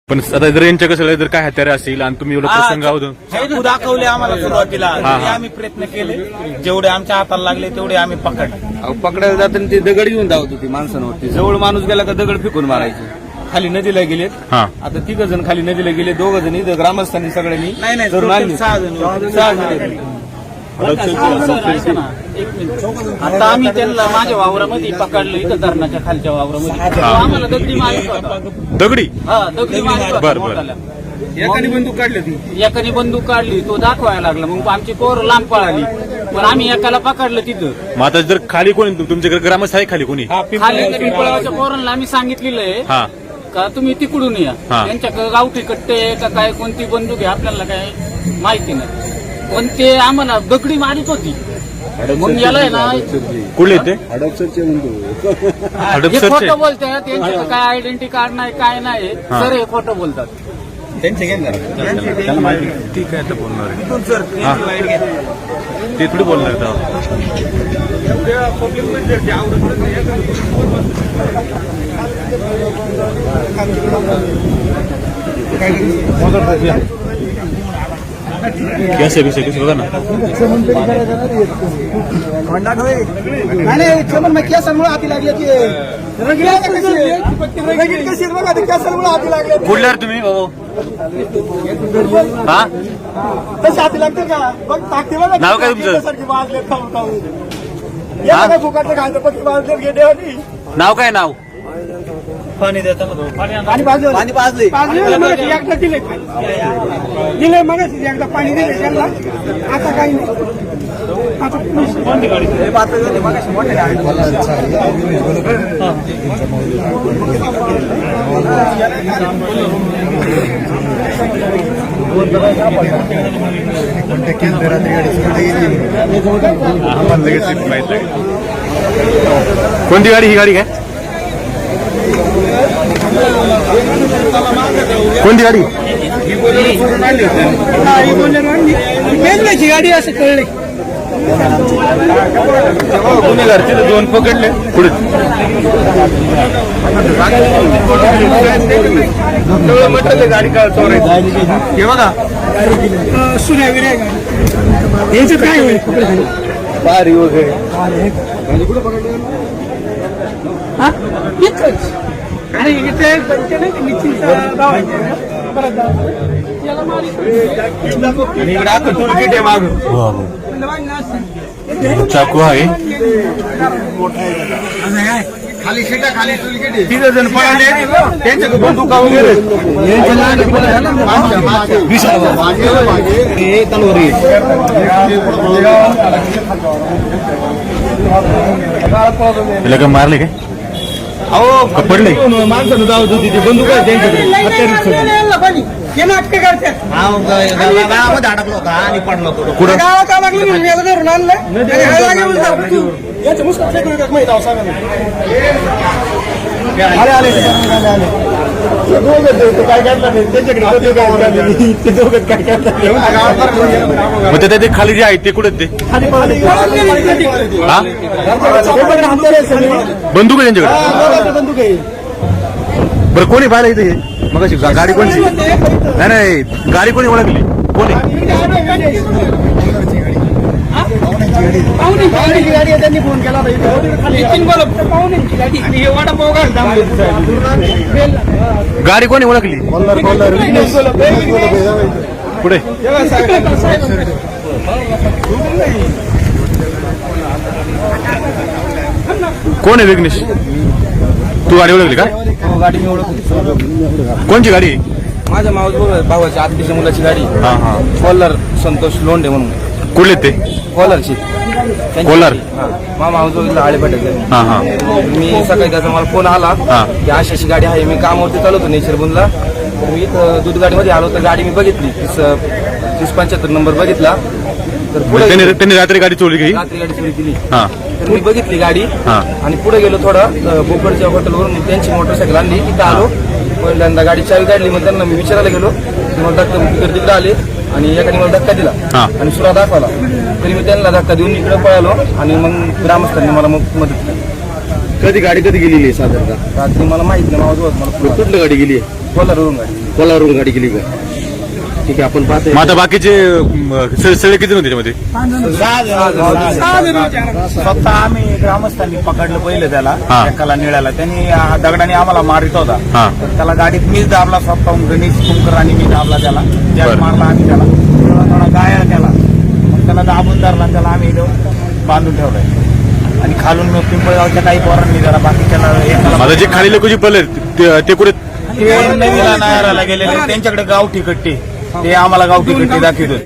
पण आता जर यांच्या कसं जर काय हत्यारे असतील आणि तुम्ही एवढं प्रसंग दाखवले आम्हाला सुरुवातीला तरी आम्ही प्रयत्न केले, जेवढे आमच्या हाताला लागले तेवढे आम्ही पकडायला जाताना ते दगड घेऊन धावत होती माणसांवरती. जवळ माणूस गेला का दगड फेकून मारायचे. खाली नदीला गेलेत. आता 3 जण खाली नदीला गेले, 2 जण इथं ग्रामस्थांनी सगळ्यांनी नाही धरून आणले. 6 जण. आता आम्ही त्यांना माझ्या वावरामध्ये पकडलं, इथं धरणाच्या खालच्या वावरामध्ये आम्हाला दगडी मारत होता. दगडी दगडी मारत होता मोठाला. एकाने बंदूक काढली होती. एकाने बंदूक काढली, तो दाखवायला लागला. मग आमची पोर लांब पळाली, पण आम्ही एकाला पकडलं तिथं. मग आता जर खाली कोणी तुमच्याकडे ग्रामस्थ आहे खाली कोणी? खाली पिंपळाच्या पोरांना आम्ही सांगितलेलं आहे का तुम्ही तिकडून या. त्यांच्या गावठी कट्टे का काय कोणती बंदूक आहे आपल्याला काय माहिती नाही, पण ते आम्हाला दगडी मारित होती. मग याला आहे ना कुठले ते हे खोटं बोलतात, त्यांचं काय आयडेंटिटी कार्ड नाही काय नाही, सर हे खोटं बोलतात. त्यांचे घेणार ठीक आहे बोलणार ते थोडी बोलणार कैसे भी से कुछ होगा ना नाही चमन मग कॅसरमुळे हाती लागली कॅसरमुळे हाती लागले. बोलणार तुम्ही तसे हाती लागते का बघ टाकते बघा. नाव काय तुमचं? वाजले खाऊ खाऊ या फुकाटलं घालतं पक्षी वाजले गेले. नाव काय नाव? पाणी देतात पाणी पाजले एकदा दिले मग एकदा पाणी दिले त्यांना. आता काही नाही. आता कोणती गाडी? ही गाडी काय कोणती गाडी? मेंढ्याची गाडी असं कळले. घरचे 2 पकडले पुढे म्हटलं गाडी काय चोरायची हे बघा. सुन्या विर्या गाडी याचं काय होईल? बारी वगैरे आणि इथे बनते नाही निश्चित गाव आहे परत इकडे आता टोलगेट आहे मागं. चाकू आहे. खाली शेटा खाली टोलगेट आहे. 3 जण पळाले, त्यांच्याकडे बंदुका वगैरे तिला काय मारले काय? अहो पडले माणसानं धावत होती, ती बंदूक आहे त्यांच्याकडे. हे नाटकं करतात. गावामध्ये अडकला होता आणि पडला होता. कुठं? गावात लागलं म्हणून याला धरून आणलं. याचं मुस्कान फेकून माहिती आहो सांगा. आले काय काढला नाही त्यांच्याकडे ते दोघं काय काढलं. मग ते खाली जे आहे ते कुठे ते बंदूक आहे त्यांच्याकडे? बंदूक आहे. बरं कोणी पाहिलं इथे मग गाडी कोणची? नाही गाडी कोणी ओळखली? कोणी? पाहुण्याची गाडी आहे, त्यांनी फोन केला गाडी कोणी ओळखली? पुढे कोण आहे विघ्नेश? तू गाडी ओळखली का? गाडी मी ओळखली. कोणची गाडी? माझ्या भावाच्या आत्तीच्या मुलाची गाडी. कोल्हार संतोष लोंढे म्हणून. कुठले ते? कोल्हारची. कोल्हार? मामा हाऊस आळेपाट्याचे. मी सकाळी त्याचा मला फोन आला की अशी गाडी आहे. मी कामावरती चालवतो होतो नेचरबुनला. मी इथं दूध गाडीमध्ये आलो तर गाडी मी बघितली 3075 नंबर बघितला. तर त्यांनी रात्री गाडी चोरी केली. रात्री गाडी चोरी केली. तर मी बघितली गाडी आणि पुढे गेलो थोडं बोकडच्या हॉटेलवरून त्यांची मोटरसायकल आणली. इथं आलो, पहिल्यांदा गाडी चावी काढली. मग त्यांना मी विचारायला गेलो, मग तिकडे आले आणि एकाने मला धक्का दिला आणि सुरा दाखवला. तरी मी त्यांना धक्का देऊन इकडे पळालो आणि मग ग्रामस्थांनी मला मग मदत केली. कधी गाडी गेलेली आहे साधारणतः? रात्री मला माहित नाही, माझं मला कुठली गाडी गेली आहे? कोल्हारवरून गाडी. कोल्हावरून गाडी गेली का? ठीक आहे, आपण पाहतो. आता बाकीचे सगळे किती होते त्यामध्ये? स्वतः आम्ही ग्रामस्थांनी पकडलं पहिलं त्याला, एकाला निळाला. त्यांनी दगडाने आम्हाला मारित होता. तर त्याला गाडीत मीच दाबला स्वतःहून, गणेश कुंकर आणि मी दाबला त्याला. जॅक मारला आम्ही त्याला, थोडा गाया त्याला. मग त्याला दाबून धरला, त्याला आम्ही बांधून ठेवलंय. आणि खालून मग पिंपळगावच्या काही पोरांनी जरा बाकीच्या माझं जे खाली लोक जे पडले ते कुठे? नवीला नायराला गेलेले, त्यांच्याकडे गावठी कट्टे, ते आम्हाला गावठी कट्टे दाखवत होते.